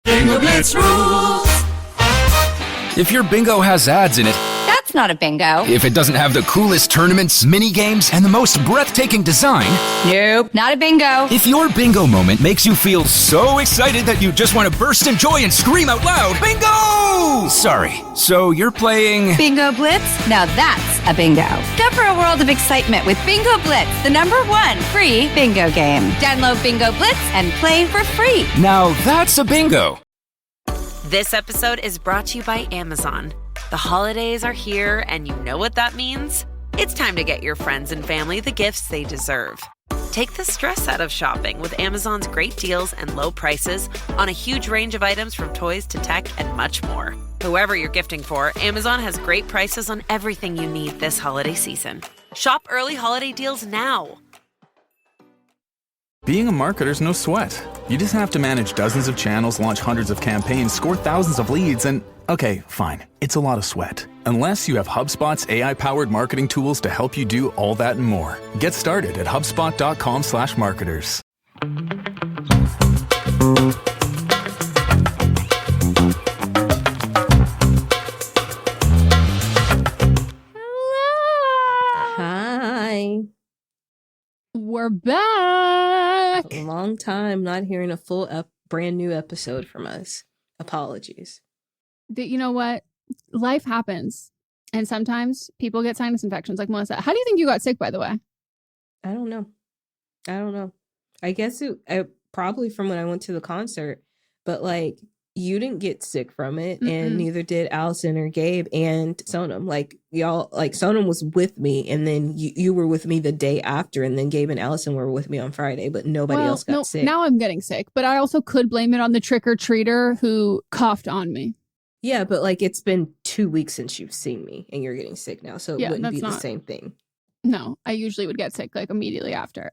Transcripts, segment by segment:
Bingo Blitz rules. If your bingo has ads in it, That's not a bingo. if it doesn't have the coolest tournaments, mini games, and the most breathtaking design, Nope, not a bingo. if your bingo moment makes you feel so excited that you just want to burst in joy and scream out loud, bingo! Sorry, so you're playing... Bingo Blitz? Now that's a bingo. Go for a world of excitement with Bingo Blitz, the #1 free bingo game. Download Bingo Blitz and play for free. Now that's a bingo. This episode is brought to you by Amazon. The holidays are here, and you know what that means? It's time to get your friends and family the gifts they deserve. Take the stress out of shopping with Amazon's great deals and low prices on a huge range of items from toys to tech and much more. Whoever you're gifting for, Amazon has great prices on everything you need this holiday season. Shop early holiday deals now. Being a marketer's no sweat. You just have to manage dozens of channels, launch hundreds of campaigns, score thousands of leads, and okay, fine, it's a lot of sweat. Unless you have HubSpot's AI-powered marketing tools to help you do all that and more. Get started at HubSpot.com/marketers. Hi. We're back. A long time not hearing a full brand new episode from us. Apologies. You know what? Life happens. And sometimes people get sinus infections like Melissa. How do you think you got sick, by the way? I don't know. I guess it probably from when I went to the concert, but like you didn't get sick from it, and neither did Allison or Gabe and Sonam. Like y'all, like Sonam was with me, and then you were with me the day after, and then Gabe and Allison were with me on Friday, but nobody else got sick. Now I'm getting sick, but I also could blame it on the trick-or-treater who coughed on me. Yeah, but like it's been 2 weeks since you've seen me, and you're getting sick now, so it wouldn't be the same thing. No, I usually would get sick like immediately after.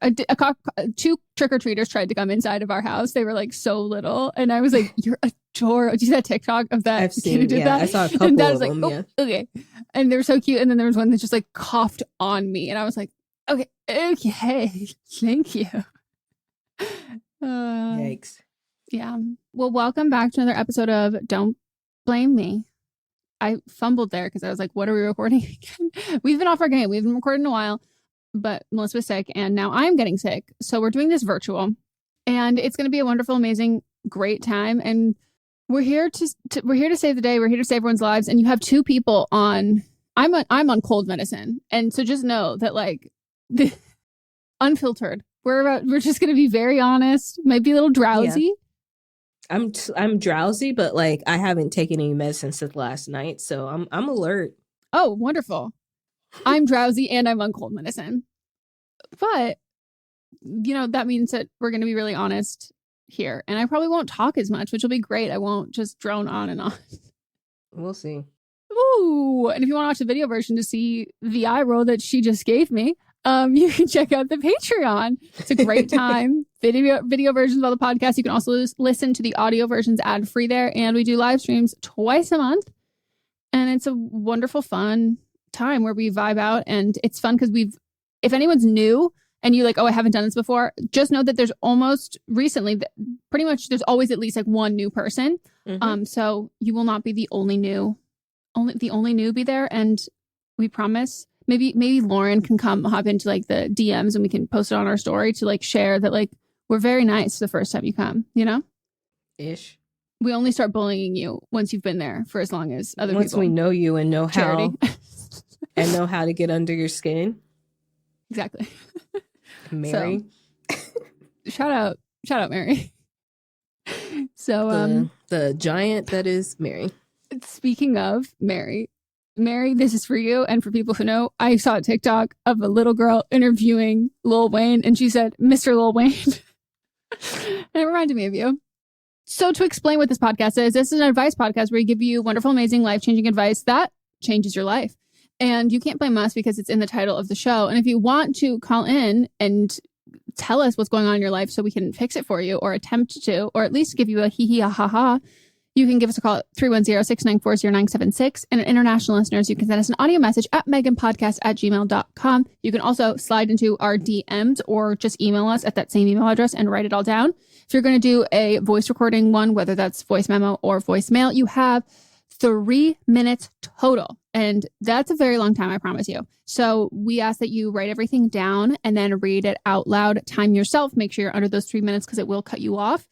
Two trick-or-treaters tried to come inside of our house. They were like so little, and I was like, "You're adorable." Did you see that TikTok of that I've kid seen, who did that? I saw a couple and of like, them. Yeah, okay, and they were so cute. And then there was one that just like coughed on me, and I was like, "Okay, thank you." Yikes! Yeah. Well, welcome back to another episode of Don't Blame Me. I fumbled there because I was like, what are we recording again? We've been off our game. We've been recording a while, but Melissa was sick and now I'm getting sick. So we're doing this virtual and it's going to be a wonderful, amazing, great time. And we're here to save the day. We're here to save everyone's lives. And you have two people on, I'm on cold medicine. And so just know that like the unfiltered, we're just going to be very honest, might be a little drowsy. Yeah. I'm drowsy, but like I haven't taken any medicine since last night, so I'm alert. Oh, wonderful. I'm drowsy and I'm on cold medicine. But you know, that means that we're going to be really honest here, and I probably won't talk as much, which will be great. I won't just drone on and on. We'll see. Ooh, and if you want to watch the video version to see the eye roll that she just gave me, you can check out the Patreon. It's a great time. Video versions of all the podcasts. You can also listen to the audio versions ad free there. And we do live streams twice a month. And it's a wonderful, fun time where we vibe out. And it's fun because if anyone's new and you like, oh, I haven't done this before, just know that there's pretty much there's always at least like one new person. So you will not be the only newbie there. And we promise. Maybe Lauren can hop into like the DMs and we can post it on our story to like share that like we're very nice the first time you come, you know? Ish. We only start bullying you once you've been there for as long as other people. Once we know you and know Charity. how know how to get under your skin. Exactly. Mary. So, shout out Mary. So the giant that is Mary. Speaking of Mary, this is for you and for people who know. I saw a TikTok of a little girl interviewing Lil Wayne, and she said, "Mr. Lil Wayne." And it reminded me of you. So to explain what this podcast is, this is an advice podcast where we give you wonderful, amazing, life-changing advice that changes your life. And you can't blame us because it's in the title of the show. And if you want to call in and tell us what's going on in your life so we can fix it for you or attempt to, or at least give you a hee hee ha ha ha, you can give us a call at 310-694-0976. And international listeners, you can send us an audio message at meganpodcast@gmail.com. You can also slide into our DMs or just email us at that same email address and write it all down. If you're going to do a voice recording one, whether that's voice memo or voicemail, you have 3 minutes total. And that's a very long time, I promise you. So we ask that you write everything down and then read it out loud. Time yourself. Make sure you're under those 3 minutes because it will cut you off.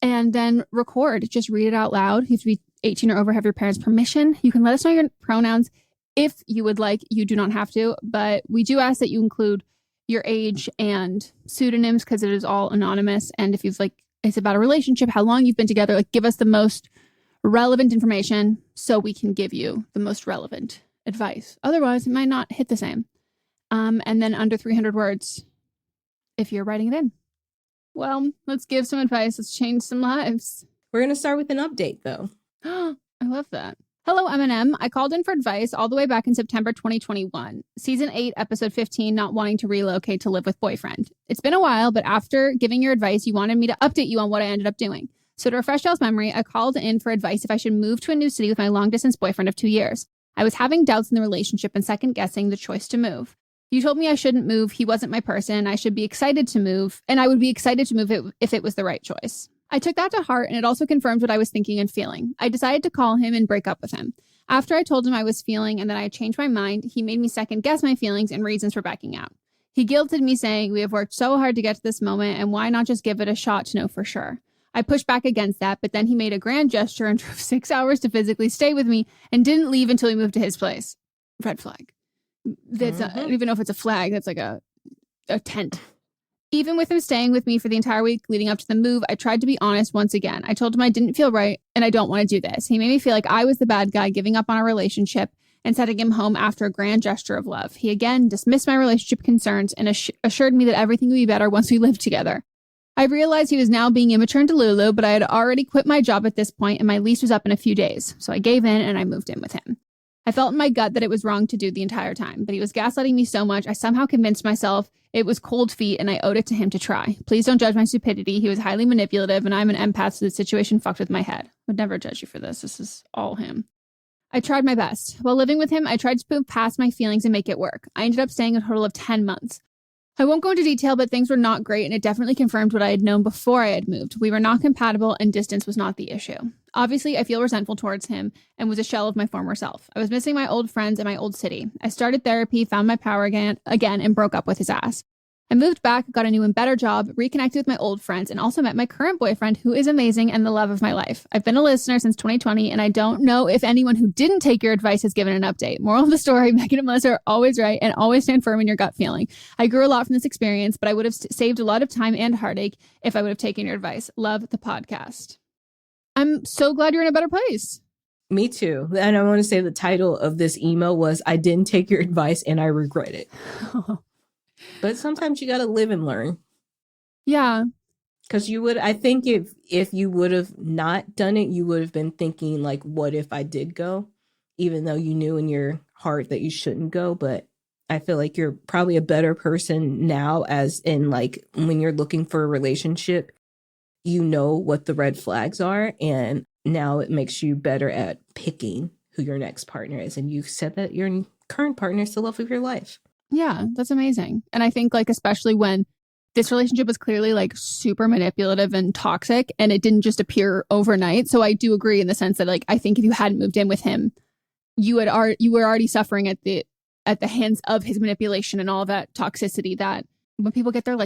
And then record. Just read it out loud. You have to be 18 or over, have your parents' permission. You can let us know your pronouns if you would like. You do not have to. But we do ask that you include your age and pseudonyms because it is all anonymous. And if you've it's about a relationship, how long you've been together, give us the most relevant information so we can give you the most relevant advice. Otherwise, it might not hit the same. And then under 300 words if you're writing it in. Well, let's give some advice. Let's change some lives. We're going to start with an update, though. I love that. Hello, M&M. I called in for advice all the way back in September 2021. Season 8, episode 15, not wanting to relocate to live with boyfriend. It's been a while, but after giving your advice, you wanted me to update you on what I ended up doing. So to refresh y'all's memory, I called in for advice if I should move to a new city with my long-distance boyfriend of 2 years. I was having doubts in the relationship and second-guessing the choice to move. You told me I shouldn't move. He wasn't my person. I should be excited to move, and I would be excited to move if it was the right choice. I took that to heart, and it also confirmed what I was thinking and feeling. I decided to call him and break up with him. After I told him I was feeling and that I had changed my mind, he made me second-guess my feelings and reasons for backing out. He guilted me, saying, "We have worked so hard to get to this moment, and why not just give it a shot to know for sure?" I pushed back against that, but then he made a grand gesture and drove 6 hours to physically stay with me and didn't leave until we moved to his place. Red flag. That's I don't even know if it's a flag. That's like a tent. Even with him staying with me for the entire week leading up to the move, I tried to be honest once again. I told him I didn't feel right and I don't want to do this. He made me feel like I was the bad guy giving up on our relationship and sending him home after a grand gesture of love. He again dismissed my relationship concerns and assured me that everything would be better once we lived together. I realized he was now being immature and delulu, but I had already quit my job at this point and my lease was up in a few days. So I gave in and I moved in with him. I felt in my gut that it was wrong to do the entire time, but he was gaslighting me so much, I somehow convinced myself it was cold feet and I owed it to him to try. Please don't judge my stupidity. He was highly manipulative and I'm an empath, so the situation fucked with my head. Would never judge you for this. This is all him. I tried my best. While living with him, I tried to move past my feelings and make it work. I ended up staying a total of 10 months. I won't go into detail, but things were not great and it definitely confirmed what I had known before I had moved. We were not compatible and distance was not the issue. Obviously, I feel resentful towards him and was a shell of my former self. I was missing my old friends and my old city. I started therapy, found my power again, and broke up with his ass. I moved back, got a new and better job, reconnected with my old friends, and also met my current boyfriend, who is amazing and the love of my life. I've been a listener since 2020, and I don't know if anyone who didn't take your advice has given an update. Moral of the story, Meghan and Melisa are always right and always stand firm in your gut feeling. I grew a lot from this experience, but I would have saved a lot of time and heartache if I would have taken your advice. Love the podcast. I'm so glad you're in a better place. Me too. And I want to say the title of this email was, "I didn't take your advice and I regret it." But sometimes you got to live and learn. Yeah. Because I think if you would have not done it, you would have been thinking like, what if I did go? Even though you knew in your heart that you shouldn't go. But I feel like you're probably a better person now, as in like when you're looking for a relationship, you know what the red flags are. And now it makes you better at picking who your next partner is. And you said that your current partner is the love of your life. Yeah, that's amazing. And I think especially when this relationship was clearly super manipulative and toxic and it didn't just appear overnight. So I do agree in the sense that I think if you hadn't moved in with him, you were already suffering at the hands of his manipulation and all of that toxicity that when people get their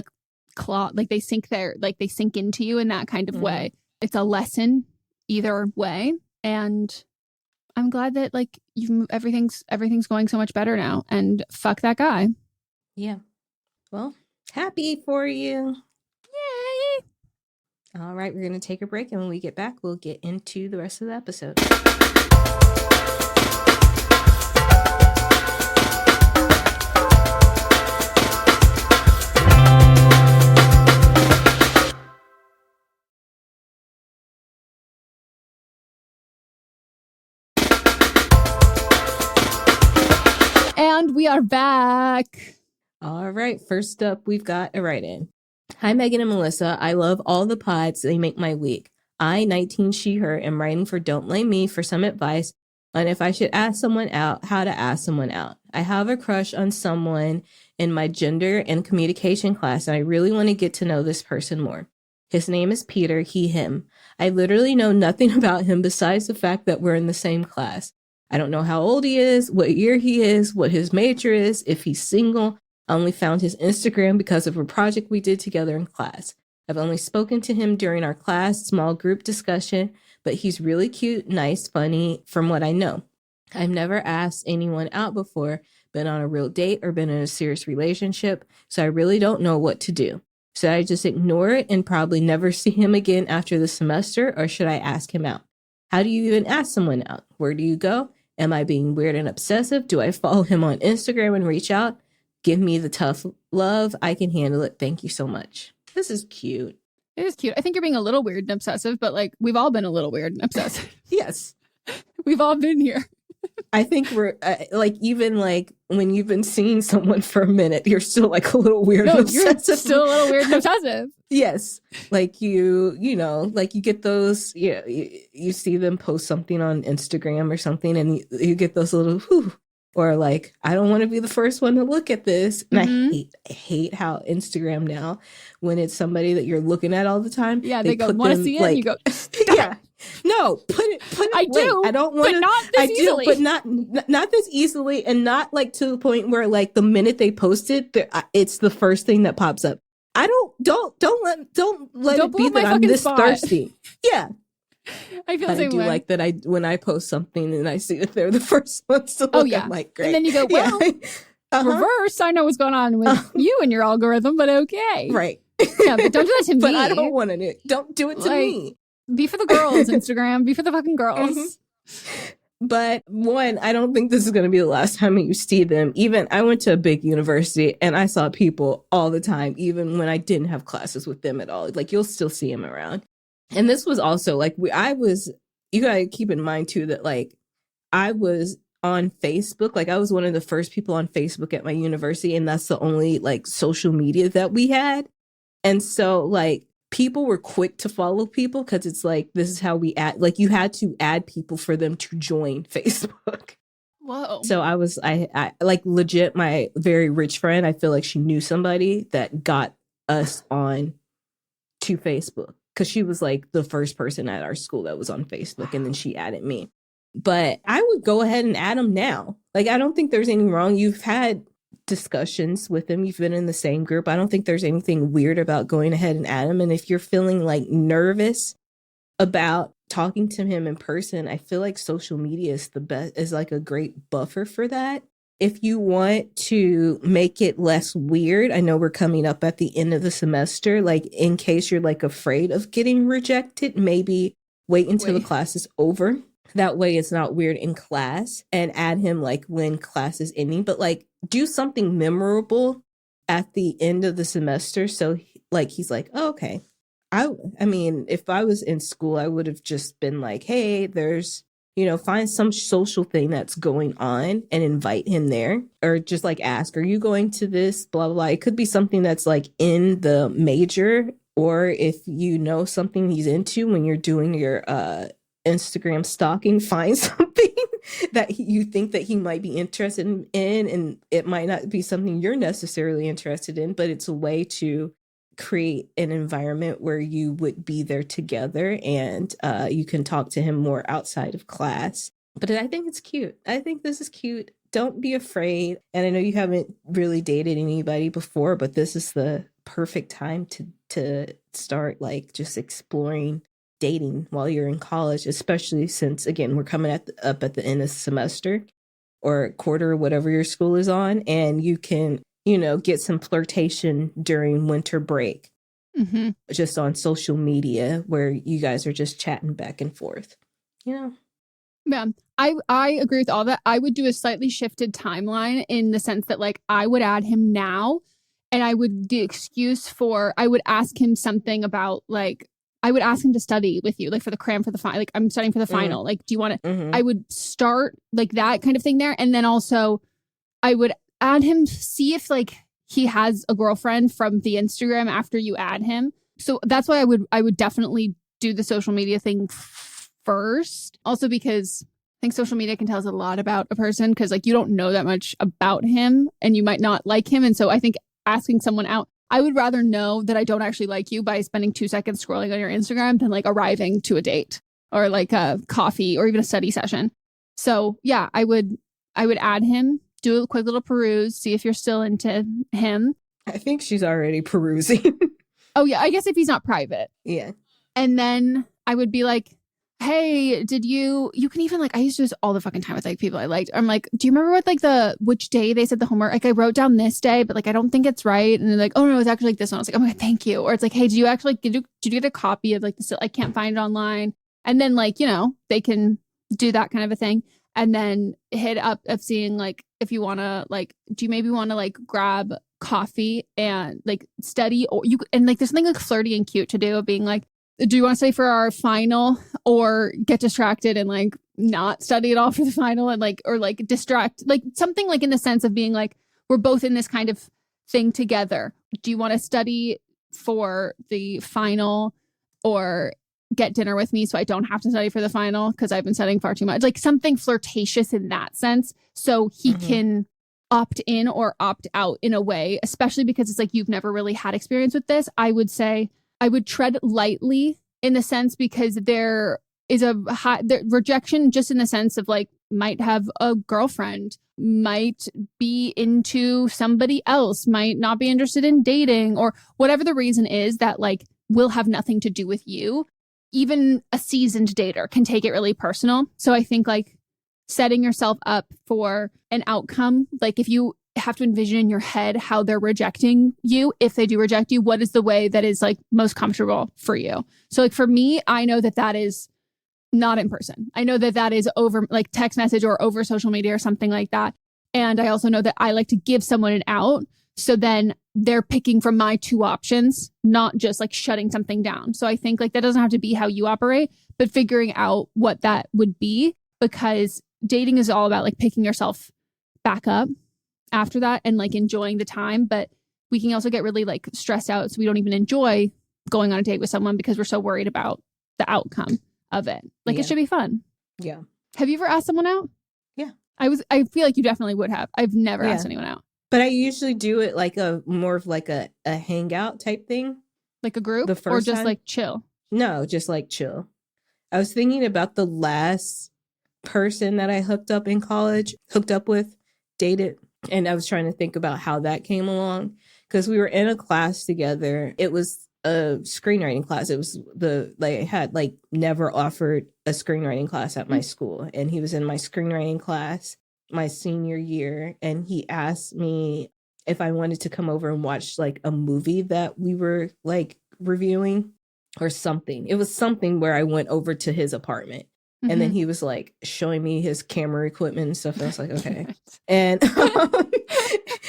claw, they sink into you in that kind of way. It's a lesson either way. And I'm glad that everything's going so much better now, and fuck that guy. Yeah. Well, happy for you. Yay. All right, we're going to take a break, and when we get back, we'll get into the rest of the episode. And we are back. All right. First up, we've got a write-in. Hi, Meghan and Melisa. I love all the pods. They make my week. I, 19 she, her, am writing for Don't Blame Me for some advice on if I should ask someone out, how to ask someone out. I have a crush on someone in my gender and communication class, and I really want to get to know this person more. His name is Peter, he, him. I literally know nothing about him besides the fact that we're in the same class. I don't know how old he is, what year he is, what his major is, if he's single. I only found his Instagram because of a project we did together in class. I've only spoken to him during our class small group discussion, but he's really cute, nice, funny from what I know. I've never asked anyone out before, been on a real date, or been in a serious relationship, so I really don't know what to do. Should I just ignore it and probably never see him again after the semester, or should I ask him out? How do you even ask someone out? Where do you go? Am I being weird and obsessive? Do I follow him on Instagram and reach out? Give me the tough love. I can handle it. Thank you so much. This is cute. It is cute. I think you're being a little weird and obsessive, but like we've all been a little weird and obsessive. Yes. We've all been here. I think we're like, even like when you've been seeing someone for a minute, you're still like a little weird and obsessive. You're still a little weird and obsessive. Yes. Like you know, like you get those, you see them post something on Instagram or something and you get those little, whew, or like, I don't want to be the first one to look at this. And I hate how Instagram now, when it's somebody that you're looking at all the time. Yeah, they go, want to see it? Like, and you go, yeah. No, put it. I do. I don't want to. But not this easily. But not this easily, and not like to the point where like the minute they post it, it's the first thing that pops up. I don't let it be that I'm this thirsty. Yeah, I feel but the same I do way. like that. When I post something and I see that they're the first ones to look, I'm like, great. And then you go, well, reverse. I know what's going on with you and your algorithm, but okay, right? Yeah, but don't do that to me. But I don't want to. Don't do it to me. Be for the girls, Instagram. Be for the fucking girls. Mm-hmm. But one, I don't think this is going to be the last time you see them. Even I went to a big university and I saw people all the time, even when I didn't have classes with them at all. Like you'll still see them around. And this was also like, you got to keep in mind too, that like I was on Facebook. Like I was one of the first people on Facebook at my university. And that's the only like social media that we had. And so like, people were quick to follow people because it's like, this is how we add, like you had to add people for them to join Facebook. Whoa. So I like legit, my very rich friend, I feel like she knew somebody that got us on to Facebook because she was like the first person at our school that was on Facebook. And then she added me. But I would go ahead and add them now. Like, I don't think there's anything wrong. You've had discussions with him. You've been in the same group. I don't think there's anything weird about going ahead and add him. And if you're feeling like nervous about talking to him in person, I feel like social media is like a great buffer for that. If you want to make it less weird, I know we're coming up at the end of the semester, like in case you're like afraid of getting rejected, maybe wait until the class is over. That way it's not weird in class, and add him like when class is ending, but like do something memorable at the end of the semester. So like, he's like, oh, okay. I mean, if I was in school, I would have just been like, hey, there's, find some social thing that's going on and invite him there, or just like ask, are you going to this, blah, blah, blah. It could be something that's like in the major, or if you know something he's into when you're doing your, Instagram stalking, find something that you think that he might be interested in, and it might not be something you're necessarily interested in, but it's a way to create an environment where you would be there together, and you can talk to him more outside of class. But I think it's cute. I think this is cute. Don't be afraid. And I know you haven't really dated anybody before, but this is the perfect time to start like just exploring dating while you're in college, especially since, again, we're coming up at the end of the semester or quarter or whatever your school is on, and you can, get some flirtation during winter break, just on social media where you guys are just chatting back and forth, Yeah, I agree with all that. I would do a slightly shifted timeline in the sense that like I would add him now, and I would I would ask him something about like, I would ask him to study with you, like for the cram for the final. Like, I'm studying for the final. Like, do you want to? I would start like that kind of thing there, and then also I would add him, see if like he has a girlfriend from the Instagram after you add him. So that's why I would definitely do the social media thing first. Also because I think social media can tell us a lot about a person, because like you don't know that much about him, and you might not like him, and so I think asking someone out. I would rather know that I don't actually like you by spending 2 seconds scrolling on your Instagram than like arriving to a date or like a coffee or even a study session. So yeah, I would add him, do a quick little peruse, see if you're still into him. I think she's already perusing. Oh yeah, I guess if he's not private. Yeah. And then I would be like, hey, did you can even like, I used to do this all the fucking time with like people I liked. I'm like, do you remember what which day they said the homework? Like I wrote down this day, but like, I don't think it's right. And they're like, oh no, it's actually like this one. I was like, oh my God, thank you. Or it's like, hey, did you actually, did you get a copy of like this? I can't find it online. And then like, you know, they can do that kind of a thing. And then hit up of seeing like, if you want to like, do you maybe want to like grab coffee and like study or and like there's something like flirty and cute to do of being like, do you want to stay for our final or get distracted and like not study at all for the final and like, or like distract, like something like in the sense of being like, we're both in this kind of thing together. Do you want to study for the final or get dinner with me so I don't have to study for the final because I've been studying far too much? Like something flirtatious in that sense. So he can opt in or opt out in a way, especially because it's like you've never really had experience with this. I would say I would tread lightly in the sense because there is a high rejection just in the sense of like might have a girlfriend, might be into somebody else, might not be interested in dating or whatever the reason is that like will have nothing to do with you. Even a seasoned dater can take it really personal. So I think like setting yourself up for an outcome, like if you have to envision in your head how they're rejecting you, if they do reject you, what is the way that is like most comfortable for you? So like for me, I know that that is not in person. I know that that is over like text message or over social media or something like that. And I also know that I like to give someone an out. So then they're picking from my two options, not just like shutting something down. So I think like that doesn't have to be how you operate, but figuring out what that would be, because dating is all about like picking yourself back up after that and like enjoying the time. But we can also get really like stressed out. So we don't even enjoy going on a date with someone because we're so worried about the outcome of it. Like it should be fun. Yeah. Have you ever asked someone out? Yeah. I feel like you definitely would have. I've never asked anyone out. But I usually do it like a more of like a hangout type thing. Like a group? The first or just time? like chill? No, just like chill. I was thinking about the last person that I hooked up with, dated. And I was trying to think about how that came along because we were in a class together. It was a screenwriting class. It was I had like never offered a screenwriting class at my school. And he was in my screenwriting class my senior year. And he asked me if I wanted to come over and watch like a movie that we were like reviewing or something. It was something where I went over to his apartment. And then he was like showing me his camera equipment and stuff. And I was like, okay. And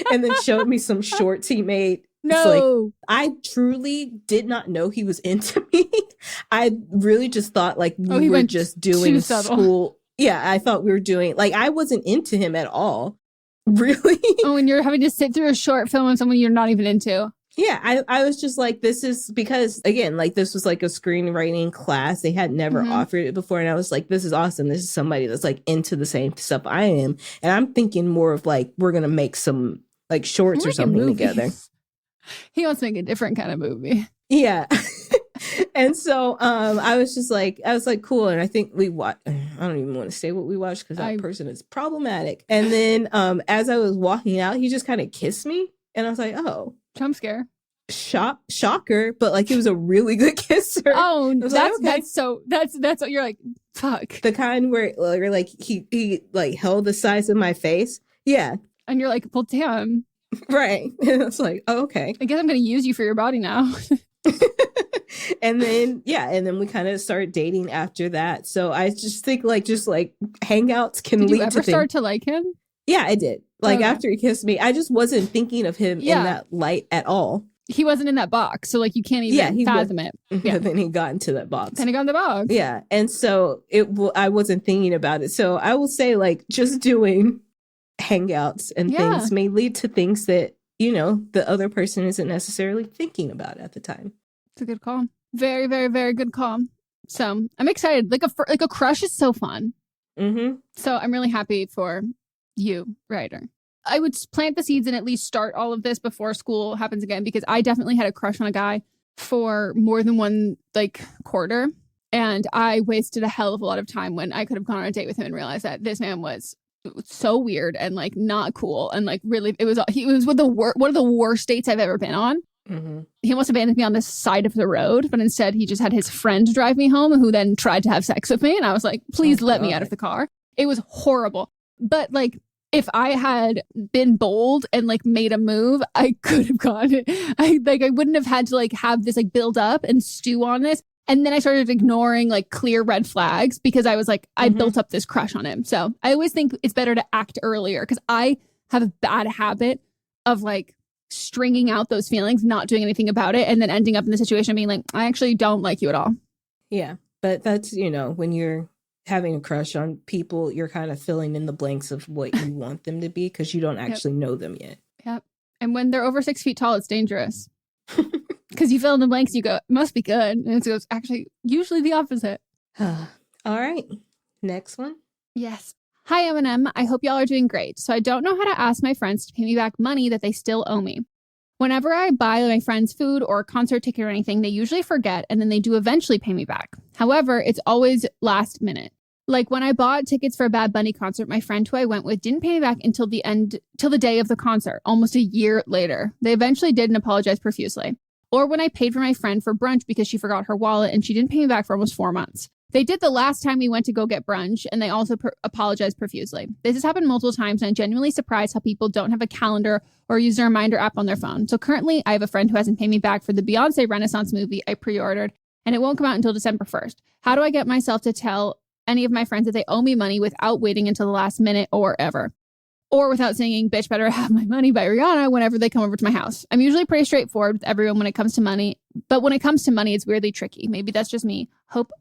and then showed me some shorts he made. No. So, like, I truly did not know he was into me. I really just thought like we were just doing school. Yeah, I thought we were doing like I wasn't into him at all. Really? Oh, and you're having to sit through a short film on someone you're not even into. Yeah, I was just like, this is because, again, like this was like a screenwriting class. They had never offered it before. And I was like, this is awesome. This is somebody that's like into the same stuff I am. And I'm thinking more of like, we're going to make some like shorts or something together. He wants to make a different kind of movie. Yeah. And so I was like, cool. And I think we watched, I don't even want to say what we watched because that person is problematic. And then as I was walking out, he just kind of kissed me. And I was like, oh. Jump scare. Shocker, but like he was a really good kisser. Oh, that's what you're like, fuck. The kind where like he like held the size of my face. Yeah. And you're like, well, damn. Right. And I was like, oh, okay. I guess I'm going to use you for your body now. And then we kind of started dating after that. So I just think like hangouts can lead to. Did you ever start to like him? Yeah, I did. Like after he kissed me, I just wasn't thinking of him in that light at all. He wasn't in that box, so like you can't even fathom it. Yeah, then he got into that box. Then he got in the box. Yeah, and so I wasn't thinking about it. So I will say like just doing hangouts and things may lead to things that the other person isn't necessarily thinking about at the time. It's a good call. Very, very, very good call. So I'm excited. Like a crush is so fun. Mm-hmm. So I'm really happy for you, Ryder. I would plant the seeds and at least start all of this before school happens again, because I definitely had a crush on a guy for more than one like quarter. And I wasted a hell of a lot of time when I could have gone on a date with him and realized that this man was so weird and like not cool. And like really, he was one of the worst dates I've ever been on. Mm-hmm. He almost abandoned me on the side of the road, but instead he just had his friend drive me home, who then tried to have sex with me. And I was like, please let me out of the car. It was horrible. But like, if I had been bold and like made a move, I could have gone. I wouldn't have had to like have this like build up and stew on this. And then I started ignoring like clear red flags because I was like, I built up this crush on him. So I always think it's better to act earlier, because I have a bad habit of like stringing out those feelings, not doing anything about it, and then ending up in the situation being like, I actually don't like you at all. Yeah. But that's, when you're having a crush on people, you're kind of filling in the blanks of what you want them to be, because you don't actually know them yet. Yep. And when they're over 6 feet tall, it's dangerous. Because you fill in the blanks and you go, it must be good. And it's actually usually the opposite. All right. Next one. Yes. Hi, M&M. I hope y'all are doing great. So I don't know how to ask my friends to pay me back money that they still owe me. Whenever I buy my friends food or a concert ticket or anything, they usually forget, and then they do eventually pay me back. However, it's always last minute. Like when I bought tickets for a Bad Bunny concert, my friend who I went with didn't pay me back till the day of the concert, almost a year later. They eventually did and apologized profusely. Or when I paid for my friend for brunch because she forgot her wallet and she didn't pay me back for almost 4 months. They did the last time we went to go get brunch, and they also apologized profusely. This has happened multiple times, and I'm genuinely surprised how people don't have a calendar or use a reminder app on their phone. So currently, I have a friend who hasn't paid me back for the Beyonce Renaissance movie I pre-ordered, and it won't come out until December 1st. How do I get myself to tell any of my friends that they owe me money without waiting until the last minute or ever? Or without singing "Bitch Better Have My Money" by Rihanna whenever they come over to my house. I'm usually pretty straightforward with everyone when it comes to money, but when it comes to money, it's weirdly tricky. Maybe that's just me.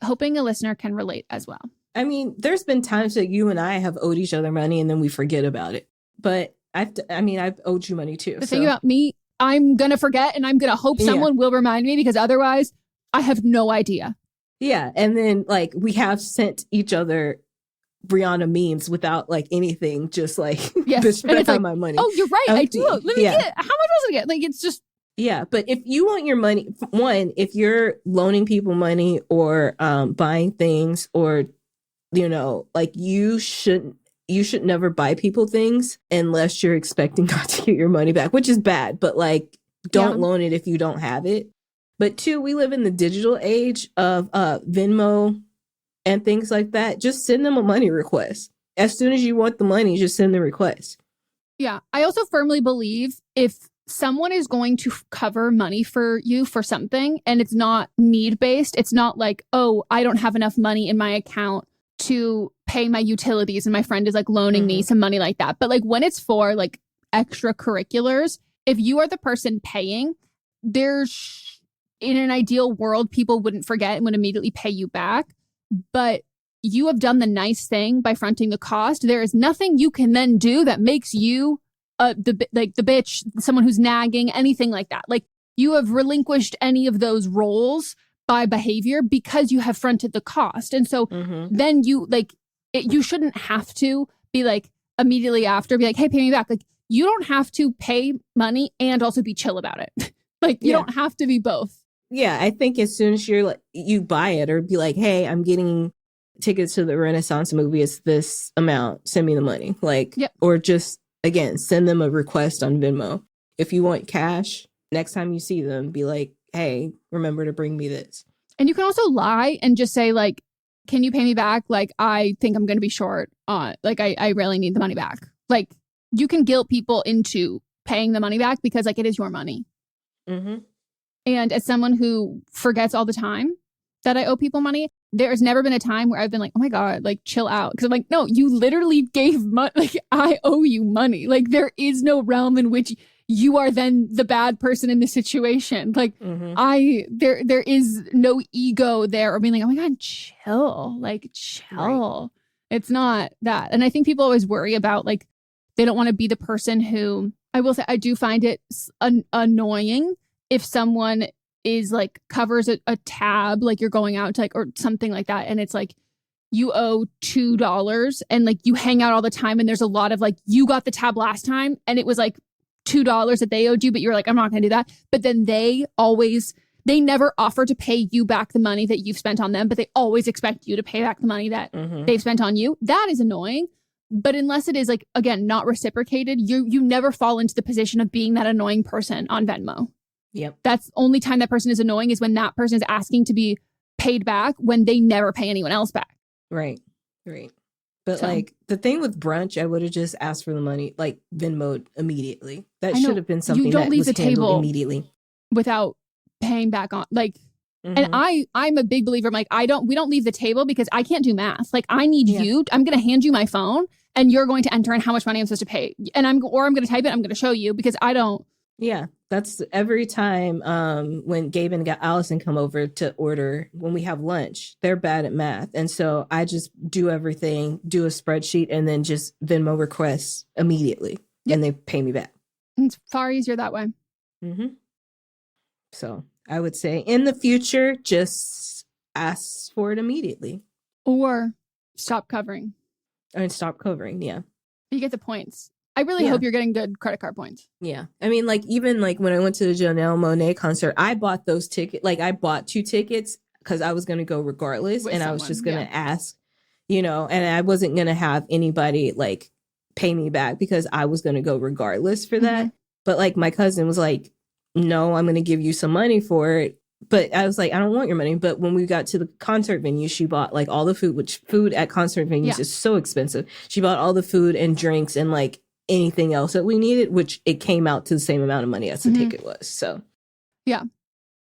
Hoping a listener can relate as well. I mean, there's been times that you and I have owed each other money and then we forget about it. But I've owed you money too. The thing about me, I'm going to forget, and I'm going to hope someone will remind me, because otherwise I have no idea. Yeah. And then like we have sent each other Brianna memes without like anything, just like, bitch better have my money. Oh, you're right. I do. Let me get it. How much was it again? Like, it's just. Yeah. But if you want your money, if you're loaning people money or buying things, or, like you should never buy people things unless you're expecting not to get your money back, which is bad. But like, don't loan it if you don't have it. But two, we live in the digital age of Venmo and things like that. Just send them a money request. As soon as you want the money, just send the request. Yeah. I also firmly believe if someone is going to cover money for you for something and it's not need-based, it's not like, oh, I don't have enough money in my account to pay my utilities and my friend is like loaning me some money like that. But like when it's for like extracurriculars, if you are the person paying, there's in an ideal world, people wouldn't forget and would immediately pay you back. But you have done the nice thing by fronting the cost. There is nothing you can then do that makes you the bitch, someone who's nagging, anything like that. Like you have relinquished any of those roles by behavior because you have fronted the cost. And so then you you shouldn't have to be like immediately after be like, hey, pay me back. Like you don't have to pay money and also be chill about it. Like you don't have to be both. Yeah, I think as soon as you're like, you buy it or be like, hey, I'm getting tickets to the Renaissance movie. It's this amount. Send me the money. Like, or just, again, send them a request on Venmo. If you want cash, next time you see them, be like, hey, remember to bring me this. And you can also lie and just say like, can you pay me back? Like, I think I'm going to be short on, like, I really need the money back. Like, you can guilt people into paying the money back because like it is your money. And as someone who forgets all the time that I owe people money, there's never been a time where I've been like, oh my God, like chill out. Because I'm like, no, you literally gave money. Like I owe you money. Like there is no realm in which you are then the bad person in the situation. Like there is no ego there or being like, oh my God, chill, like chill. Right. It's not that. And I think people always worry about like, they don't want to be the person who, I will say, I do find it annoying if someone is like covers a tab, like you're going out to like, or something like that. And it's like, you owe $2 and like you hang out all the time and there's a lot of like, you got the tab last time and it was like $2 that they owed you, but you're like, I'm not going to do that. But then they never offer to pay you back the money that you've spent on them, but they always expect you to pay back the money that they've spent on you. That is annoying. But unless it is like, again, not reciprocated, you never fall into the position of being that annoying person on Venmo. Yep. That's the only time that person is annoying is when that person is asking to be paid back when they never pay anyone else back. Right. But like the thing with brunch, I would have just asked for the money, like Venmoed immediately. That should have been something that was handled immediately without paying back on like. And I'm a big believer. I'm like, we don't leave the table because I can't do math. Like I need you. I'm going to hand you my phone and you're going to enter in how much money I'm supposed to pay. And I'm going to type it. I'm going to show you because I don't. Yeah. That's every time when Gabe and Allison come over to order, when we have lunch, they're bad at math. And so I just do everything, do a spreadsheet and then just Venmo requests immediately and they pay me back. It's far easier that way. So I would say in the future, just ask for it immediately. Or stop covering. And stop covering, yeah. You get the points. I really hope you're getting good credit card points. Yeah. I mean, like, even like when I went to the Janelle Monáe concert, I bought those tickets. Like, I bought 2 tickets because I was going to go regardless. And I was just going to ask, and I wasn't going to have anybody like pay me back because I was going to go regardless for that. But like my cousin was like, no, I'm going to give you some money for it. But I was like, I don't want your money. But when we got to the concert venue, she bought like all the food, which food at concert venues is so expensive. She bought all the food and drinks and like anything else that we needed, which it came out to the same amount of money as the ticket was. So, yeah,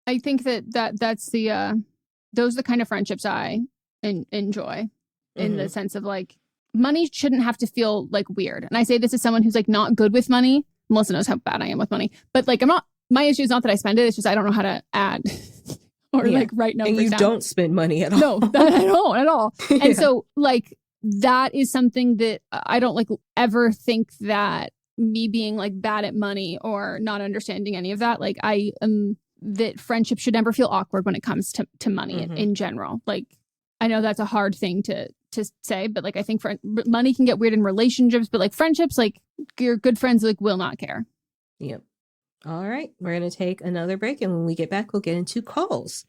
I think that's those are the kind of friendships I enjoy in the sense of like money shouldn't have to feel like weird. And I say this as someone who's like not good with money. Melissa knows how bad I am with money, but like my issue is not that I spend it. It's just I don't know how to add or like write numbers. And you down. don't spend money at all. No, I don't at all. And so like that is something that I don't like ever think that me being like bad at money or not understanding any of that. Like that friendship should never feel awkward when it comes to money in general. Like I know that's a hard thing to say, but like I think money can get weird in relationships, but like friendships, like your good friends like will not care. Yep. All right, we're going to take another break, and when we get back, we'll get into calls.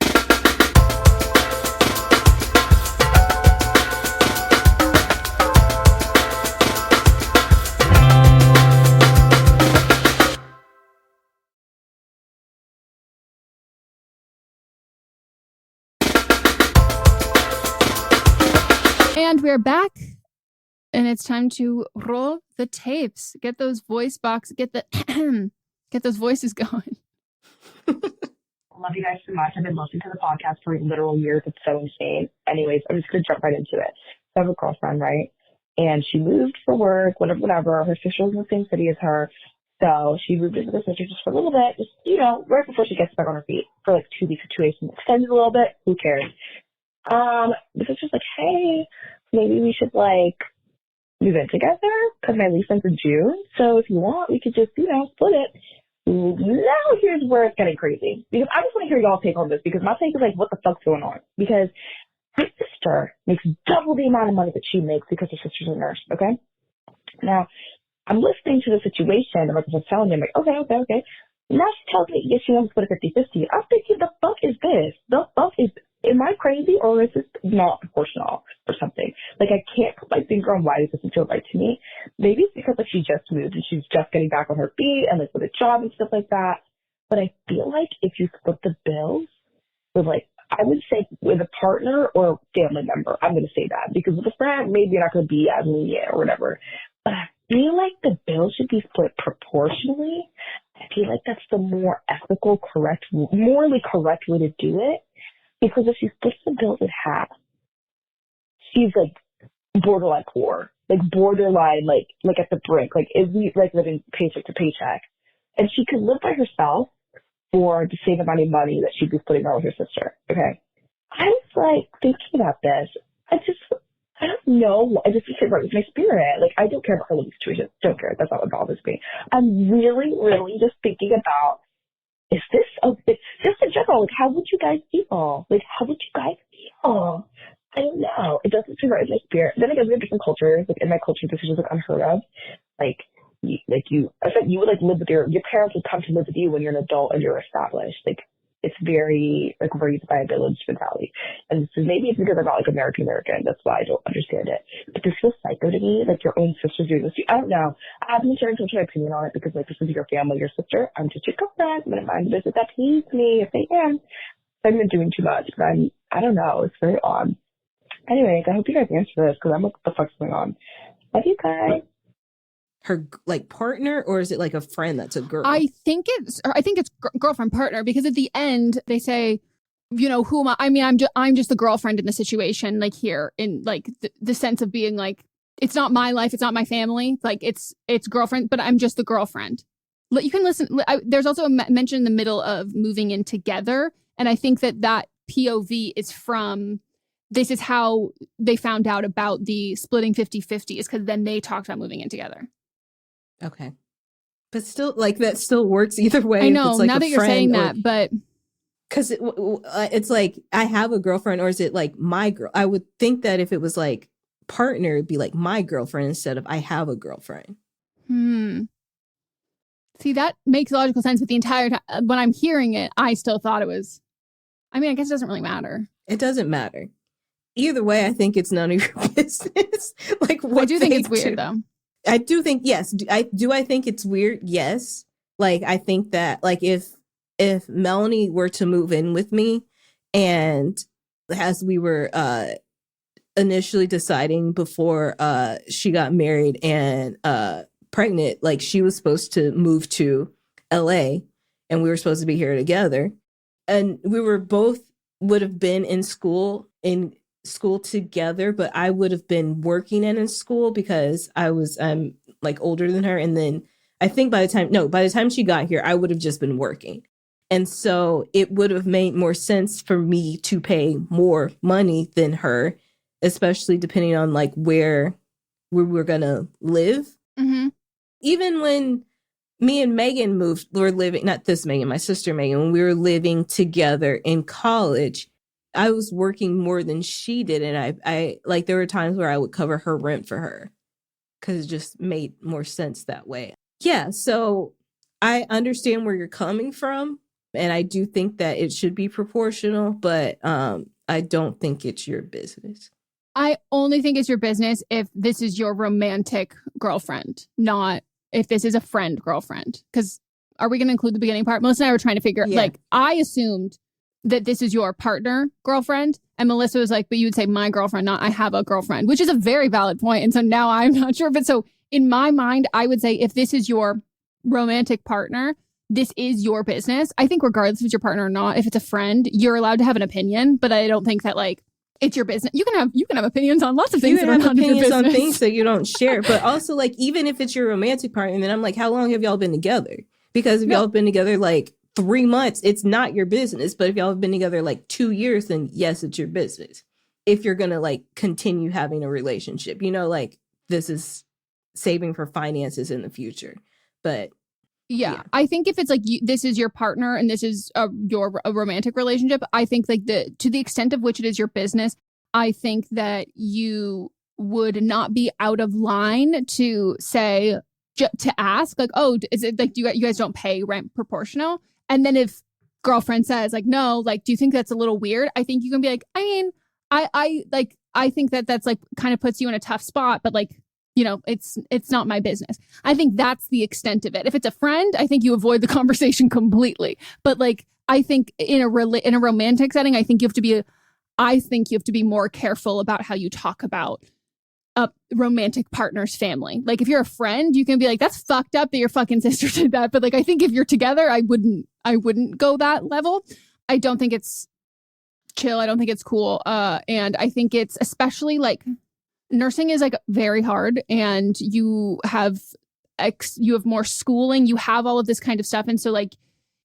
And we're back, and it's time to roll the tapes. Get those voice box, get those voices going. Love you guys so much. I've been listening to the podcast for literal years. It's so insane. Anyways, I'm just going to jump right into it. So I have a girlfriend, right? And she moved for work, whatever. Her sister was in the same city as her. So she moved into the sister just for a little bit, just, right before she gets back on her feet for like 2 weeks or 2 weeks and extended a little bit. Who cares? The sister's like, hey, maybe we should like move in together because my lease ends in June. So if you want, we could just, split it. Now here's where it's getting crazy because I just want to hear y'all take on this because my take is like, what the fuck's going on? Because my sister makes double the amount of money that she makes because her sister's a nurse. Okay. Now I'm listening to the situation and my sister's telling me, I'm like, okay. Now she tells me, yes, she wants to split it 50-50. I'm thinking, the fuck is this? The fuck is, am I crazy or is this not proportional or something? Like, I can't put my finger on why this doesn't feel right to me. Maybe it's because, like, she just moved and she's just getting back on her feet and, like, with a job and stuff like that. But I feel like if you split the bills with, like, I would say with a partner or a family member, I'm going to say that. Because with a friend, maybe you're not going to be as lenient or whatever. But I feel like the bills should be split proportionally. I feel like that's the more ethical, morally correct way to do it. Because if she splits the bills in half, she's like borderline poor, like borderline, like at the brink, like is we like living paycheck to paycheck, and she could live by herself for the same amount of money that she'd be splitting out with her sister. Okay, I was like thinking about this. I don't know. I just feel right with my spirit. Like I don't care about her living situation. Don't care. That's not what bothers me. I'm really, really just thinking about. Is this just in general? Like, how would you guys feel? Like, how would you guys feel? I don't know. It doesn't feel right in my spirit. Then again, we have different cultures. Like in my culture, this is just like unheard of. Like I said, you would like live with your parents would come to live with you when you're an adult and you're established. Like it's very like raised by a village mentality. And so maybe it's because I'm not like American. That's why I don't understand it. But this feels psycho to me. Like your own sister's doing this to you. I don't know. I haven't shared too much of my opinion on it because like this is your family, your sister. I'm just your girlfriend. I'm gonna mind the business that please me if they am. So I've been doing too much, but I don't know. It's very odd. Anyways, I hope you guys answer this because I'm like, what the fuck's going on? Love you guys. Her like partner, or is it like a friend that's a girl? I think it's girlfriend partner, because at the end they say, you know, who am I? I mean, I'm just the girlfriend in the situation, like here in like the sense of being like, it's not my life, it's not my family, like it's girlfriend, but I'm just the girlfriend. You can listen. There's also a mention in the middle of moving in together, and I think that POV is from. This is how they found out about the splitting 50-50 is because then they talked about moving in together. Okay. But still, like, that still works either way. I know, if it's like now that you're saying that, but... Because it's like, I have a girlfriend, or is it like my girl? I would think that if it was like partner, it'd be like my girlfriend instead of I have a girlfriend. See, that makes logical sense, but the entire time, when I'm hearing it, I still thought it was... I mean, I guess it doesn't really matter. It doesn't matter. Either way, I think it's none of your business. Like, what I do think it's weird, though. I do think, yes. I think it's weird? Yes. Like, I think that, like, if Melanie were to move in with me, and as we were initially deciding before she got married and pregnant, like, she was supposed to move to LA, and we were supposed to be here together. And we were both would have been in school together, but I would have been working and in school because I'm like older than her. And then I think by the time she got here, I would have just been working. And so it would have made more sense for me to pay more money than her, especially depending on like where we were going to live. Mm-hmm. Even when me and Megan were living, not this Megan, my sister Megan, when we were living together in college, I was working more than she did. And I like, there were times where I would cover her rent for her because it just made more sense that way. Yeah. So I understand where you're coming from. And I do think that it should be proportional, but I don't think it's your business. I only think it's your business if this is your romantic girlfriend, not if this is a friend girlfriend. Because are we going to include the beginning part? Melissa and I were trying to figure out, like, I assumed that this is your partner girlfriend, and Melissa was like, but you would say my girlfriend, not I have a girlfriend, which is a very valid point. And so now I'm not sure. But so in my mind, I would say if this is your romantic partner, this is your business. I think regardless if it's your partner or not, if it's a friend, you're allowed to have an opinion, but I don't think that like it's your business. You can have opinions on lots of things. You can have opinions on things that you don't share. But also, like, even if it's your romantic partner, then I'm like, how long have y'all been together? Because if y'all have been together like 3 months, it's not your business. But if y'all have been together like 2 years, then yes, it's your business. If you're gonna like continue having a relationship, you know, like this is saving for finances in the future. But yeah. I think if it's like this is your partner and this is a romantic relationship, I think like to the extent of which it is your business, I think that you would not be out of line to say to ask like, oh, is it like you guys don't pay rent proportional? And then if girlfriend says like no, like do you think that's a little weird? I think you can be like, I mean, I think that's like kind of puts you in a tough spot, but like, you know, it's not my business. I think that's the extent of it. If it's a friend, I think you avoid the conversation completely. But like, I think in a romantic setting, I think you have to be more careful about how you talk about a romantic partner's family. Like if you're a friend, you can be like, that's fucked up that your fucking sister did that. But like, I think if you're together, I wouldn't go that level. I don't think it's chill. I don't think it's cool. And I think it's especially like, nursing is like very hard, and you have more schooling, you have all of this kind of stuff, and so like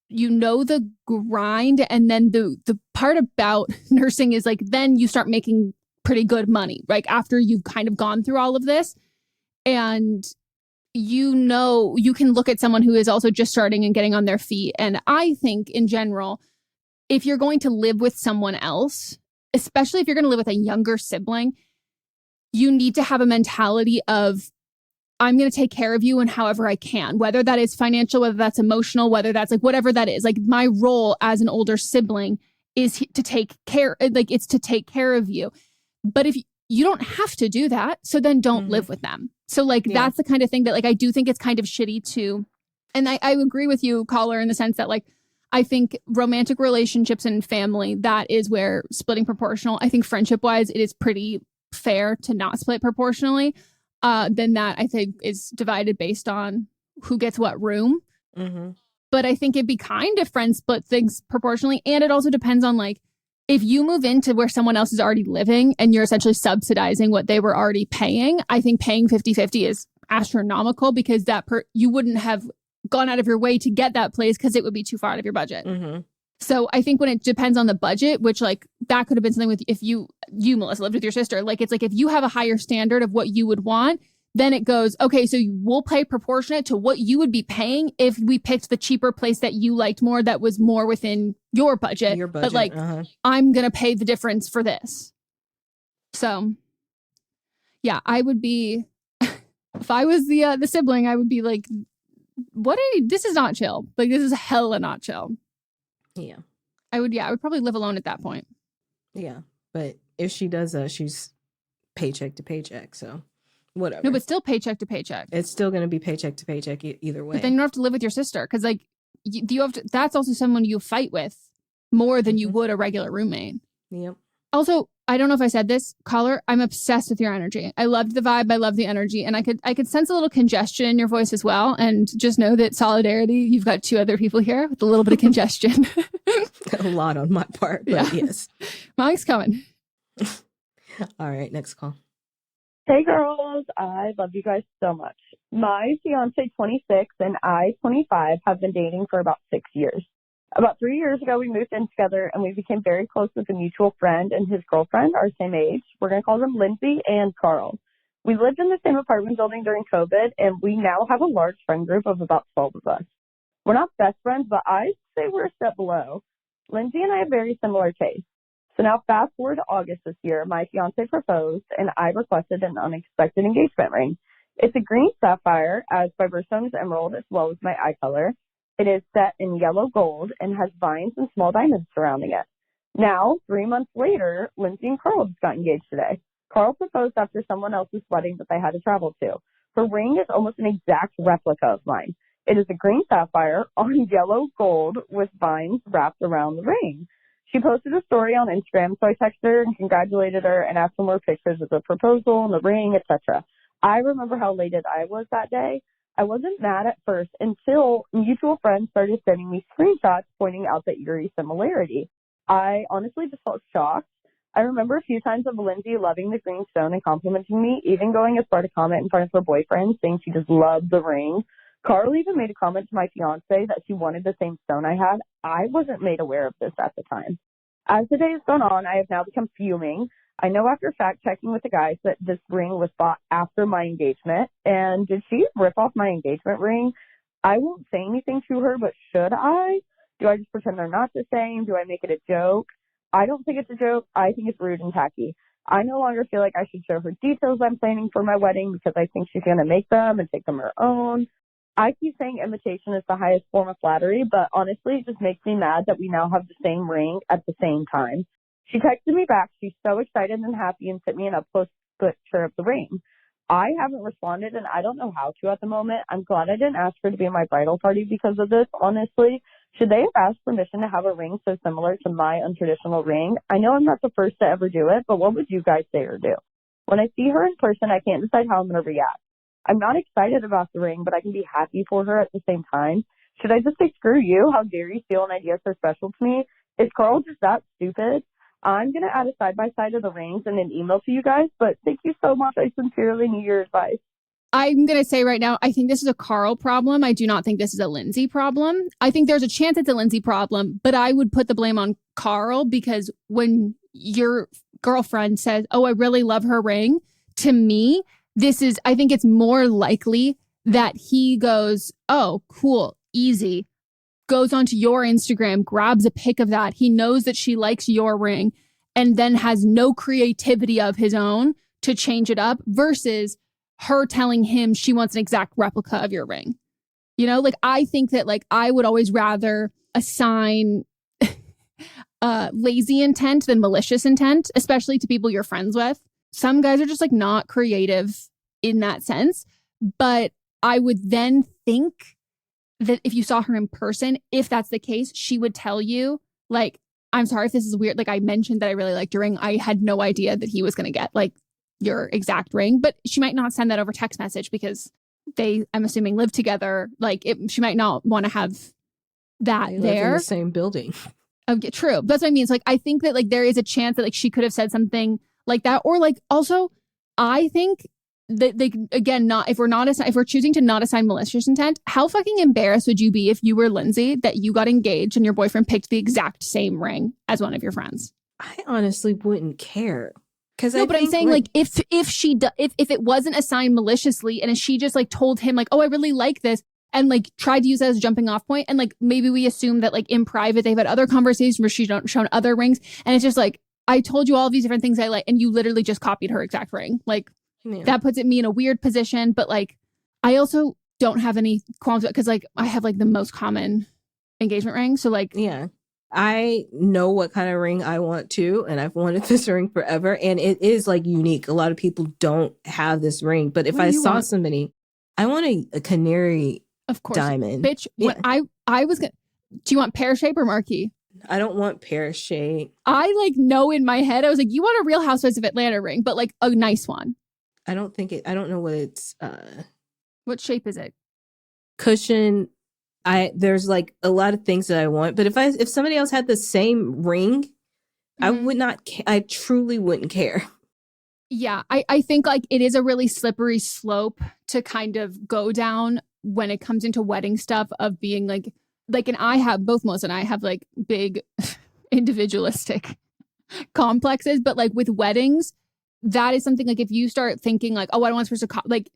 you know the grind, and then the part about nursing is like then you start making pretty good money like after you've kind of gone through all of this, and you know you can look at someone who is also just starting and getting on their feet. And I think in general, if you're going to live with someone else, especially if you're going to live with a younger sibling, you need to have a mentality of, I'm going to take care of you in however I can, whether that is financial, whether that's emotional, whether that's like whatever that is. Like my role as an older sibling is to take care, like it's to take care of you. But if you don't have to do that, so then don't live with them. So like that's the kind of thing that like I do think it's kind of shitty to, and I agree with you, caller, in the sense that like I think romantic relationships and family, that is where splitting proportional. I think friendship wise, it is pretty fair to not split proportionally. Then that I think is divided based on who gets what room. But I think it'd be kind if friends split things proportionally. And it also depends on like, if you move into where someone else is already living and you're essentially subsidizing what they were already paying, I think paying 50-50 is astronomical because you wouldn't have gone out of your way to get that place because it would be too far out of your budget. So I think when it depends on the budget, which like that could have been something with if you Melissa lived with your sister, like it's like if you have a higher standard of what you would want, then it goes, okay, so we'll pay proportionate to what you would be paying if we picked the cheaper place that you liked more, that was more within your budget. But like, I'm going to pay the difference for this. So yeah, I would be, if I was the sibling, I would be like, this is not chill. Like this is hella not chill. Yeah. I would probably live alone at that point. Yeah. But if she does, she's paycheck to paycheck. So whatever. No, but still paycheck to paycheck. It's still going to be paycheck to paycheck either way. But then you don't have to live with your sister because like you have to, that's also someone you fight with more than you would a regular roommate. Yep. Also, I don't know if I said this, caller, I'm obsessed with your energy. I loved the vibe. I love the energy. And I could sense a little congestion in your voice as well. And just know that solidarity, you've got two other people here with a little bit of congestion. A lot on my part, but yes. Mike's coming. All right, next call. Hey girls, I love you guys so much. My fiance 26 and I 25 have been dating for about 6 years. About 3 years ago, we moved in together and we became very close with a mutual friend and his girlfriend, our same age. We're going to call them Lindsay and Carl. We lived in the same apartment building during COVID and we now have a large friend group of about 12 of us. We're not best friends, but I'd say we're a step below. Lindsay and I have very similar tastes. So now fast forward to August this year, my fiance proposed and I requested an unexpected engagement ring. It's a green sapphire, as my birthstone is emerald as well as my eye color. It is set in yellow gold and has vines and small diamonds surrounding it. Now, 3 months later, Lindsay and Carl just got engaged today. Carl proposed after someone else's wedding that they had to travel to. Her ring is almost an exact replica of mine. It is a green sapphire on yellow gold with vines wrapped around the ring. She posted a story on Instagram, so I texted her and congratulated her and asked for more pictures of the proposal and the ring, etc. I remember how elated I was that day. I wasn't mad at first until mutual friends started sending me screenshots pointing out the eerie similarity. I honestly just felt shocked. I remember a few times of Lindsay loving the green stone and complimenting me, even going as far to comment in front of her boyfriend, saying she just loved the ring. Carl even made a comment to my fiance that she wanted the same stone I had. I wasn't made aware of this at the time. As the day has gone on, I have now become fuming. I know after fact-checking with the guys that this ring was bought after my engagement. And did she rip off my engagement ring? I won't say anything to her, but should I? Do I just pretend they're not the same? Do I make it a joke? I don't think it's a joke. I think it's rude and tacky. I no longer feel like I should show her details I'm planning for my wedding because I think she's going to make them and take them her own. I keep saying imitation is the highest form of flattery, but honestly, it just makes me mad that we now have the same ring at the same time. She texted me back. She's so excited and happy and sent me an up-close picture of the ring. I haven't responded, and I don't know how to at the moment. I'm glad I didn't ask her to be at my bridal party because of this, honestly. Should they have asked permission to have a ring so similar to my untraditional ring? I know I'm not the first to ever do it, but what would you guys say or do? When I see her in person, I can't decide how I'm going to react. I'm not excited about the ring, but I can be happy for her at the same time. Should I just say, screw you? How dare you steal an idea so special to me? Is Carl just that stupid? I'm going to add a side-by-side of the rings in an email to you guys, but thank you so much. I sincerely need your advice. I'm going to say right now, I think this is a Carl problem. I do not think this is a Lindsay problem. I think there's a chance it's a Lindsay problem, but I would put the blame on Carl because when your girlfriend says, oh, I really love her ring, to me, I think it's more likely that he goes, oh, cool, easy, goes onto your Instagram, grabs a pic of that. He knows that she likes your ring and then has no creativity of his own to change it up versus her telling him she wants an exact replica of your ring. You know, like I think that like I would always rather assign lazy intent than malicious intent, especially to people you're friends with. Some guys are just like not creative in that sense. But I would then think that if you saw her in person, if that's the case, she would tell you, like, I'm sorry if this is weird. Like I mentioned that I really liked your ring. I had no idea that he was going to get like your exact ring, but she might not send that over text message because they, I'm assuming, live together. Like she might not want to have that They live there. in the same building. Okay, true. That's what I mean. It's like, I think that like there is a chance that like she could have said something like that. Or like also, I think that they, again, not if we're choosing to not assign malicious intent, how fucking embarrassed would you be if you were Lindsay that you got engaged and your boyfriend picked the exact same ring as one of your friends? I honestly wouldn't care. No, but I'm saying like if it wasn't assigned maliciously and if she just like told him like, oh, I really like this, and like tried to use that as a jumping off point, and like maybe we assume that like in private they've had other conversations where she's shown other rings, and it's just like, I told you all of these different things I like, and you literally just copied her exact ring. Like that puts me in a weird position. But like I also don't have any qualms because like I have like the most common engagement ring. So like I know what kind of ring I want too, and I've wanted this ring forever, and it is like unique. A lot of people don't have this ring, but if I saw somebody, I want a canary, of course, diamond, bitch. When I was gonna, do you want pear shape or marquee? I don't want pear shape. I like know in my head I was like, you want a Real Housewives of Atlanta ring, but like a nice one. I don't know what it's. What shape is it? Cushion. There's like a lot of things that I want, but if somebody else had the same ring, I would not. I truly wouldn't care. Yeah, I think like it is a really slippery slope to kind of go down when it comes into wedding stuff of being like, and I have both Melissa and I have like big individualistic complexes, but like with weddings, that is something like if you start thinking like, oh, I don't want this person to like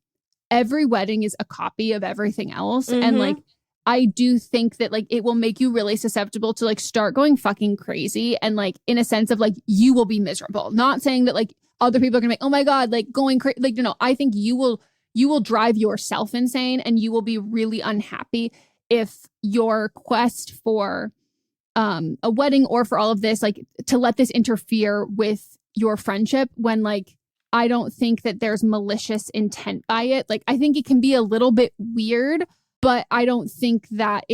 every wedding is a copy of everything else, and like. I do think that like it will make you really susceptible to like start going fucking crazy, and like in a sense of like you will be miserable. Not saying that like other people are gonna be, oh my God, like going crazy. Like, you know, I think you will drive yourself insane, and you will be really unhappy if your quest for a wedding or for all of this, like to let this interfere with your friendship when like I don't think that there's malicious intent by it. Like I think it can be a little bit weird. But I don't think that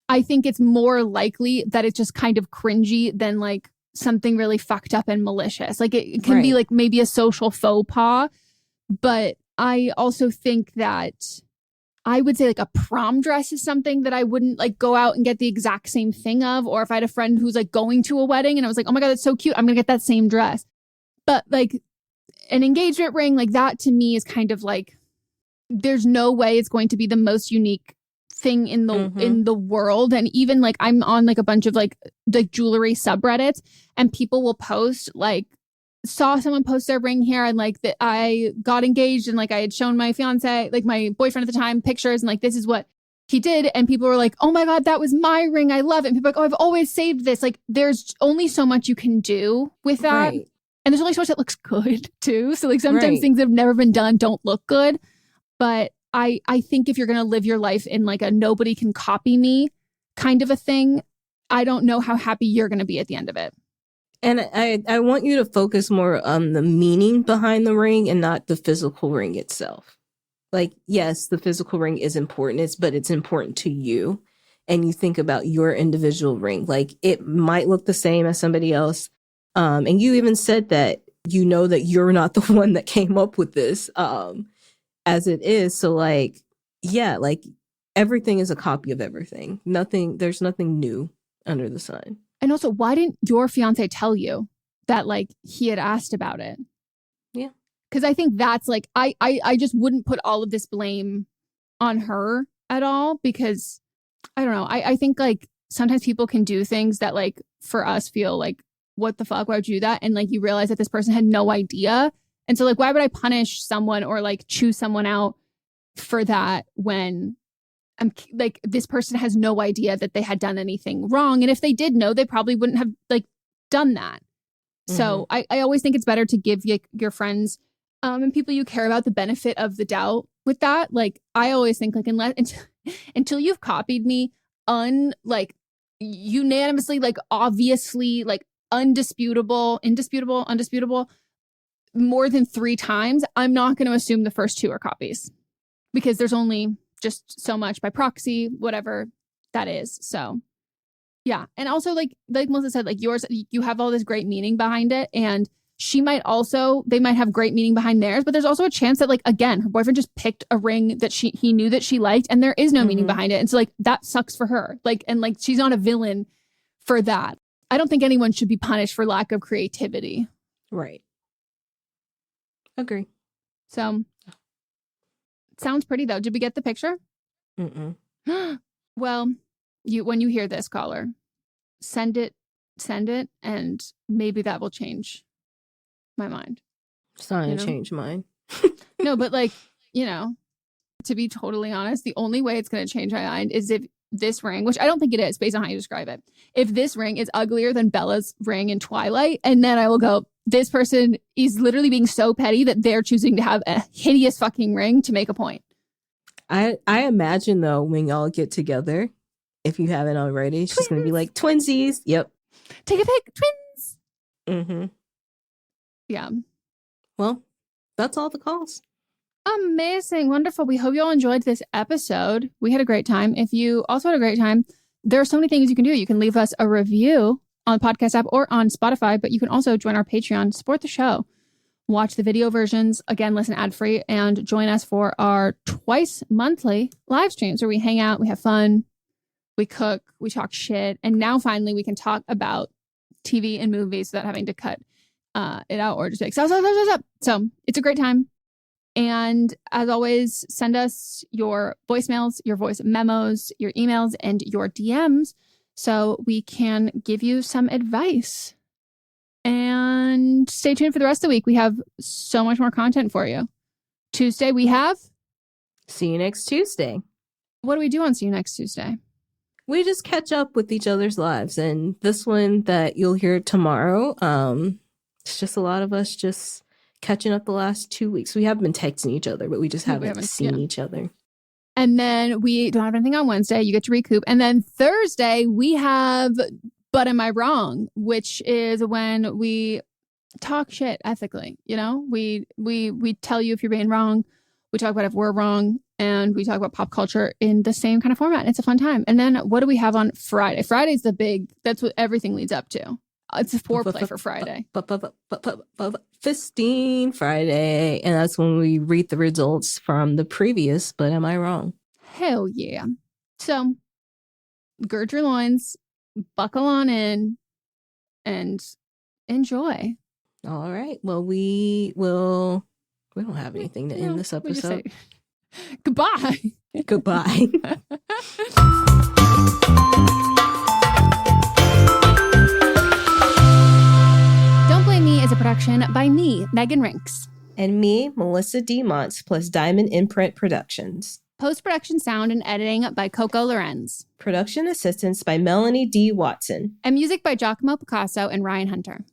I think it's more likely that it's just kind of cringy than like something really fucked up and malicious. Like it can be like maybe a social faux pas. But I also think that I would say like a prom dress is something that I wouldn't like go out and get the exact same thing of. Or if I had a friend who's like going to a wedding and I was like, oh my God, that's so cute, I'm going to get that same dress. But like an engagement ring, like that to me is kind of like, there's no way it's going to be the most unique thing in the world. And even like I'm on like a bunch of like jewelry subreddits, and people will post like, saw someone post their ring here and like that I got engaged and like I had shown my fiance, like my boyfriend at the time, pictures and like this is what he did, and people were like, oh my God, that was my ring, I love it. And people are like, oh, I've always saved this. Like there's only so much you can do with that, and there's only so much that looks good too. So like sometimes things that have never been done don't look good. But I think if you're going to live your life in like a nobody can copy me kind of a thing, I don't know how happy you're going to be at the end of it. And I want you to focus more on the meaning behind the ring and not the physical ring itself. Like, yes, the physical ring is important, but it's important to you. And you think about your individual ring. Like it might look the same as somebody else. And you even said that you know that you're not the one that came up with this. As it is. So like, yeah, like everything is a copy of everything. There's nothing new under the sun. And also, why didn't your fiance tell you that like he had asked about it? Yeah. Because I think that's like, I just wouldn't put all of this blame on her at all, because I don't know. I think like sometimes people can do things that like for us feel like, what the fuck, why would you do that? And like you realize that this person had no idea. And so like, why would I punish someone or like choose someone out for that when I'm like, this person has no idea that they had done anything wrong. And if they did know, they probably wouldn't have like done that. So I always think it's better to give your friends and people you care about the benefit of the doubt with that. Like, I always think, like, until you've copied me unanimously, like, obviously, like, indisputable more than 3 times, I'm not going to assume the first 2 are copies, because there's only just so much by proxy, whatever that is. So yeah. And also, like Melissa said, like, yours, you have all this great meaning behind it, and they might have great meaning behind theirs, but there's also a chance that, like, again, her boyfriend just picked a ring that he knew that she liked, and there is no meaning behind it. And so, like, that sucks for her. Like, and like, she's not a villain for that. I don't think anyone should be punished for lack of creativity. Right. Agree. So, sounds pretty, though. Did we get the picture? Mm-mm. Well, when you hear this, caller, send it, and maybe that will change my mind. It's not going to change mine. No, but, like, to be totally honest, the only way it's going to change my mind is if this ring, which I don't think it is based on how you describe it, if this ring is uglier than Bella's ring in Twilight, and then I will go, this person is literally being so petty that they're choosing to have a hideous fucking ring to make a point. I imagine, though, when y'all get together, if you haven't already, she's going to be like, twinsies. Yep. Take a pic. Twins. Mm-hmm. Yeah. Well, that's all the calls. Amazing. Wonderful. We hope you all enjoyed this episode. We had a great time. If you also had a great time, there are so many things you can do. You can leave us a review on the podcast app or on Spotify, but you can also join our Patreon, support the show, watch the video versions, again, listen ad-free, and join us for our twice monthly live streams where we hang out, we have fun, we cook, we talk shit, and now finally we can talk about TV and movies without having to cut it out or just like, stop. So it's a great time. And as always, send us your voicemails, your voice memos, your emails, and your DMs so we can give you some advice. And stay tuned for the rest of the week. We have so much more content for you. Tuesday, we have... See you next Tuesday. What do we do on See You Next Tuesday? We just catch up with each other's lives. And this one that you'll hear tomorrow, it's just a lot of us just catching up the last 2 weeks. We haven't been texting each other, but we just haven't seen each other. And then we don't have anything on Wednesday. You get to recoup. And then Thursday, we have But Am I Wrong? Which is when we talk shit ethically. We tell you if you're being wrong. We talk about if we're wrong. And we talk about pop culture in the same kind of format. It's a fun time. And then what do we have on Friday? Friday's the big, that's what everything leads up to. It's a foreplay for Friday. Fisting Friday. And that's when we read the results from the previous But Am I Wrong? Hell yeah. So gird your loins, buckle on in, and enjoy. All right. Well, we don't have anything to end this episode. Goodbye. Goodbye. Don't Blame Me is a production by me, Megan Rinks. And me, Melissa D. Montz, plus Diamond Imprint Productions. Post-production sound and editing by Coco Lorenz. Production assistance by Melanie D. Watson. And music by Giacomo Picasso and Ryan Hunter.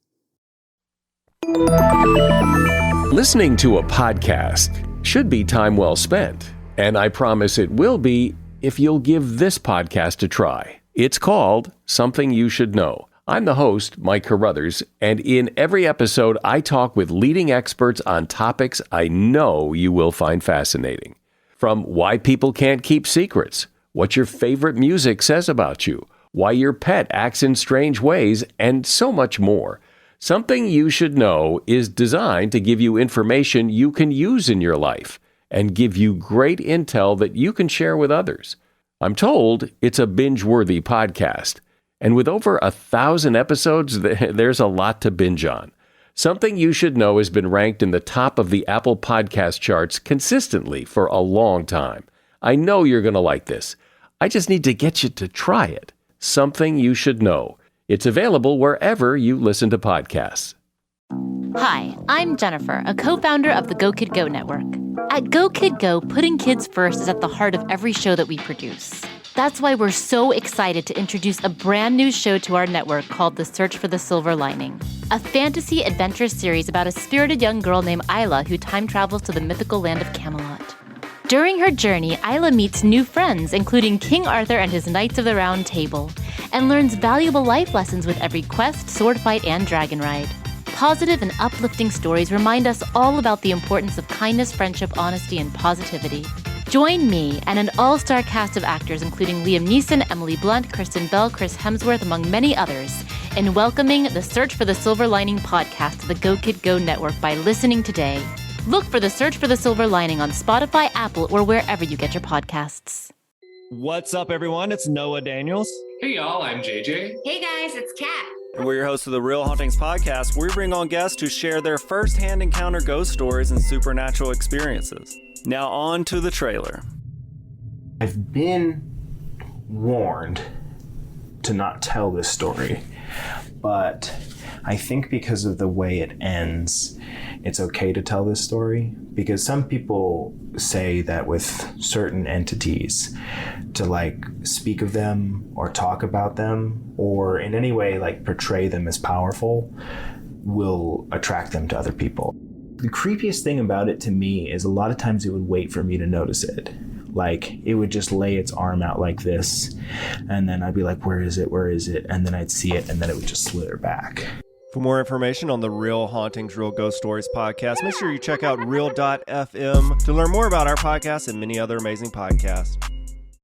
Listening to a podcast should be time well spent. And I promise it will be if you'll give this podcast a try. It's called Something You Should Know. I'm the host, Mike Carruthers, and in every episode, I talk with leading experts on topics I know you will find fascinating. From why people can't keep secrets, what your favorite music says about you, why your pet acts in strange ways, and so much more. Something You Should Know is designed to give you information you can use in your life and give you great intel that you can share with others. I'm told it's a binge-worthy podcast. And with over 1,000 episodes, there's a lot to binge on. Something You Should Know has been ranked in the top of the Apple Podcast charts consistently for a long time. I know you're going to like this. I just need to get you to try it. Something You Should Know. It's available wherever you listen to podcasts. Hi, I'm Jennifer, a co-founder of the Go Kid Go Network. At Go Kid Go, putting kids first is at the heart of every show that we produce. That's why we're so excited to introduce a brand new show to our network called The Search for the Silver Lining, a fantasy adventure series about a spirited young girl named Isla who time travels to the mythical land of Camelot. During her journey, Isla meets new friends, including King Arthur and his Knights of the Round Table, and learns valuable life lessons with every quest, sword fight, and dragon ride. Positive and uplifting stories remind us all about the importance of kindness, friendship, honesty, and positivity. Join me and an all-star cast of actors including Liam Neeson, Emily Blunt, Kristen Bell, Chris Hemsworth, among many others, in welcoming the Search for the Silver Lining podcast to the Go Kid Go network by listening today. Look for the Search for the Silver Lining on Spotify, Apple, or wherever you get your podcasts. What's up, everyone? It's Noah Daniels. Hey, y'all. I'm JJ. Hey, guys. It's Kat. And we're your hosts of the Real Hauntings podcast, where we bring on guests who share their first-hand encounter ghost stories and supernatural experiences. Now on to the trailer. I've been warned to not tell this story, but I think because of the way it ends, it's okay to tell this story, because some people say that with certain entities, to like speak of them or talk about them or in any way like portray them as powerful will attract them to other people. The creepiest thing about it to me is a lot of times it would wait for me to notice it. Like, it would just lay its arm out like this, and then I'd be like, where is it? Where is it? And then I'd see it, and then it would just slither back. For more information on the Real Hauntings, Real Ghost Stories podcast, make sure you check out real.fm to learn more about our podcast and many other amazing podcasts.